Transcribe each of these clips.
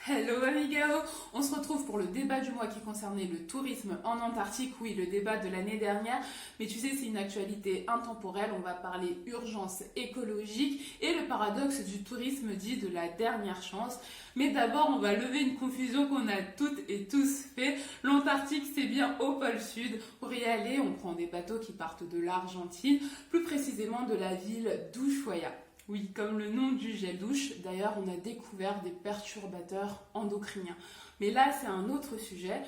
Hello amigao, on se retrouve pour le débat du mois qui concernait le tourisme en Antarctique, oui le débat de l'année dernière, mais tu sais c'est une actualité intemporelle, on va parler urgence écologique et le paradoxe du tourisme dit de la dernière chance. Mais d'abord on va lever une confusion qu'on a toutes et tous fait, l'Antarctique c'est bien au pôle sud, pour y aller on prend des bateaux qui partent de l'Argentine, plus précisément de la ville d'Ushuaia. Oui, comme le nom du gel douche, d'ailleurs on a découvert des perturbateurs endocriniens. Mais là c'est un autre sujet.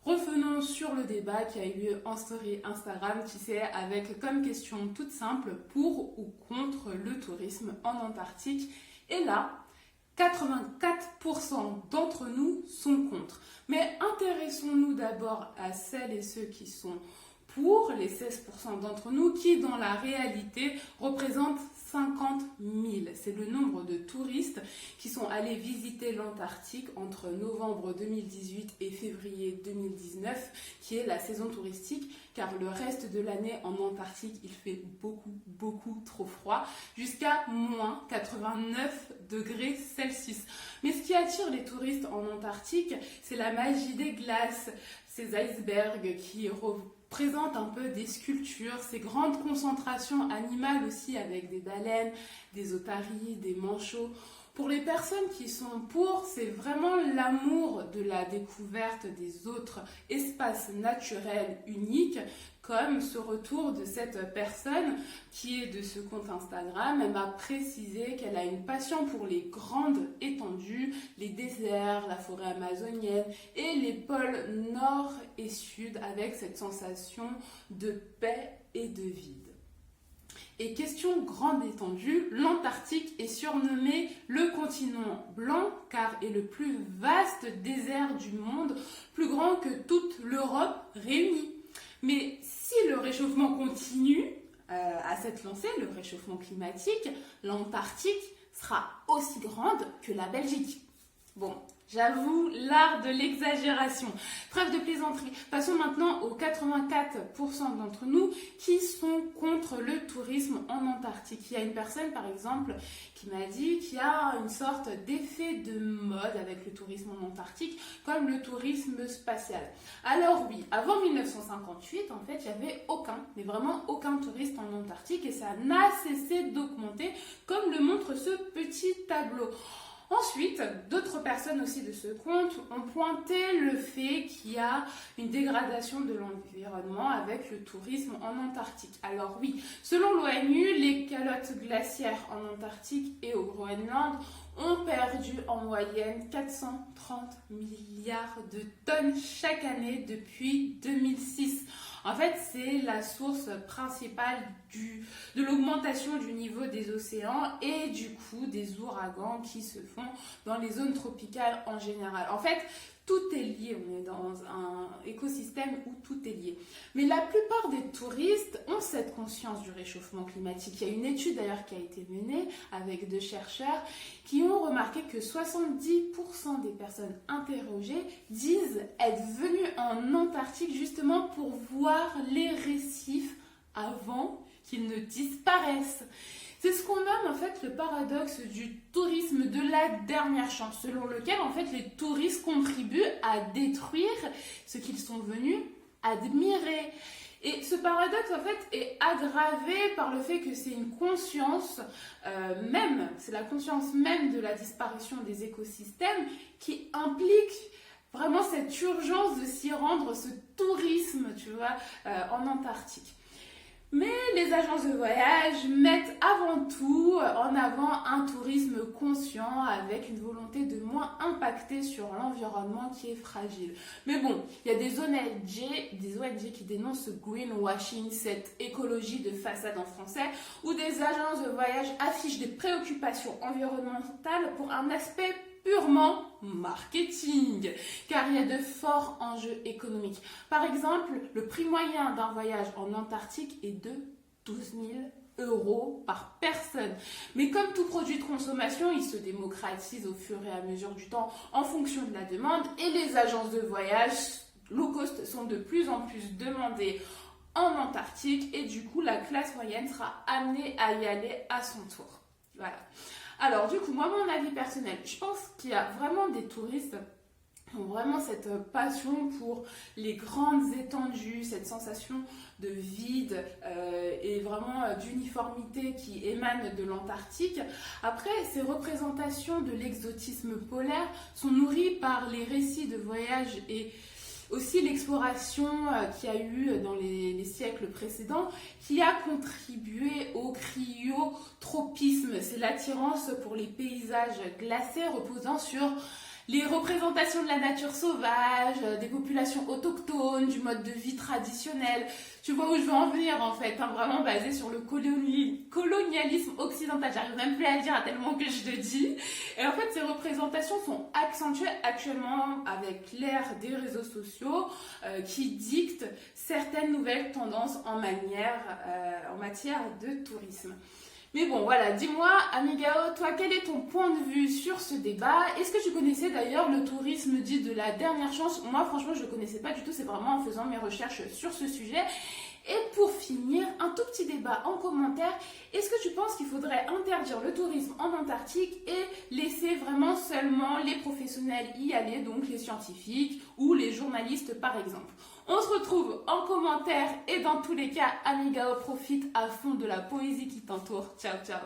Revenons sur le débat qui a eu lieu en story Instagram, tu sais, avec comme question toute simple, pour ou contre le tourisme en Antarctique. Et là, 84% d'entre nous sont contre. Mais intéressons-nous d'abord à celles et ceux qui sont pour, les 16% d'entre nous, qui dans la réalité représentent 50 000. C'est le nombre de touristes qui sont allés visiter l'Antarctique entre novembre 2018 et février 2019, qui est la saison touristique, car le reste de l'année en Antarctique, il fait beaucoup trop froid, jusqu'à moins 89 degrés Celsius. Mais ce qui attire les touristes en Antarctique, c'est la magie des glaces, ces icebergs qui présente un peu des sculptures, ces grandes concentrations animales aussi avec des baleines, des otaries, des manchots. Pour les personnes qui sont pour, c'est vraiment l'amour de la découverte des autres espaces naturels uniques, comme ce retour de cette personne qui est de ce compte Instagram. Elle m'a précisé qu'elle a une passion pour les grandes étendues, les déserts, la forêt amazonienne et les pôles nord et sud avec cette sensation de paix et de vide. Et question grande étendue, l'Antarctique est surnommé le continent blanc car est le plus vaste désert du monde, plus grand que toute l'Europe réunie. Mais si le réchauffement continue à cette lancée, le réchauffement climatique, l'Antarctique sera aussi grande que la Belgique. Bon, j'avoue, l'art de l'exagération. Trêve de plaisanterie. Passons maintenant aux 84% d'entre nous qui sont contre le tourisme en Antarctique. Il y a une personne, par exemple, qui m'a dit qu'il y a une sorte d'effet de mode avec le tourisme en Antarctique, comme le tourisme spatial. Alors oui, avant 1958, en fait, il n'y avait mais vraiment aucun touriste en Antarctique et ça n'a cessé d'augmenter, comme le montre ce petit tableau. Ensuite, d'autres personnes aussi de ce compte ont pointé le fait qu'il y a une dégradation de l'environnement avec le tourisme en Antarctique. Alors oui, selon l'ONU, les calottes glaciaires en Antarctique et au Groenland ont perdu en moyenne 430 milliards de tonnes chaque année depuis 2006. En fait, c'est la source principale de l'augmentation du niveau des océans et du coup des ouragans qui se font dans les zones tropicales en général. En fait, tout est lié, on est dans un écosystème où tout est lié. Mais la plupart des touristes ont cette conscience du réchauffement climatique. Il y a une étude d'ailleurs qui a été menée avec 2 chercheurs qui ont remarqué que 70% des personnes interrogées disent être venues en Antarctique justement pour voir les récifs avant qu'ils ne disparaissent. C'est ce qu'on nomme en fait le paradoxe du tourisme de la dernière chance, selon lequel en fait les touristes contribuent à détruire ce qu'ils sont venus admirer. Et ce paradoxe en fait est aggravé par le fait que c'est une conscience c'est la conscience même de la disparition des écosystèmes qui implique vraiment cette urgence de s'y rendre, ce tourisme, tu vois, en Antarctique. Mais les agences de voyage mettent avant tout en avant un tourisme conscient avec une volonté de moins impacter sur l'environnement qui est fragile. Mais bon, il y a des ONG qui dénoncent ce greenwashing, cette écologie de façade en français, où des agences de voyage affichent des préoccupations environnementales pour un aspect purement marketing, car il y a de forts enjeux économiques. Par exemple, le prix moyen d'un voyage en Antarctique est de 12 000 € par personne. Mais comme tout produit de consommation, il se démocratise au fur et à mesure du temps en fonction de la demande et les agences de voyage low cost sont de plus en plus demandées en Antarctique et du coup la classe moyenne sera amenée à y aller à son tour. Voilà. Alors, du coup, moi, mon avis personnel, je pense qu'il y a vraiment des touristes qui ont vraiment cette passion pour les grandes étendues, cette sensation de vide et vraiment d'uniformité qui émane de l'Antarctique. Après, ces représentations de l'exotisme polaire sont nourries par les récits de voyage et aussi l'exploration qu'il y a eu dans les siècles précédents, qui a contribué au cryotropisme. C'est l'attirance pour les paysages glacés reposant sur les représentations de la nature sauvage, des populations autochtones, du mode de vie traditionnel. Tu vois où je veux en venir en fait, hein, vraiment basé sur le colonialisme occidental. J'arrive même plus à le dire tellement que je le dis. Et en fait, ces représentations sont accentuées actuellement avec l'ère des réseaux sociaux qui dictent certaines nouvelles tendances en matière de tourisme. Mais bon, voilà, dis-moi, Amigao, toi, quel est ton point de vue sur ce débat? Est-ce que tu connaissais d'ailleurs le tourisme dit de la dernière chance? Moi, franchement, je ne le connaissais pas du tout, c'est vraiment en faisant mes recherches sur ce sujet. Et pour finir, un tout petit débat en commentaire. Est-ce que tu penses qu'il faudrait interdire le tourisme en Antarctique et laisser vraiment seulement les professionnels y aller, donc les scientifiques ou les journalistes par exemple? On se retrouve en commentaire et dans tous les cas, Amigao, profite à fond de la poésie qui t'entoure. Ciao, ciao!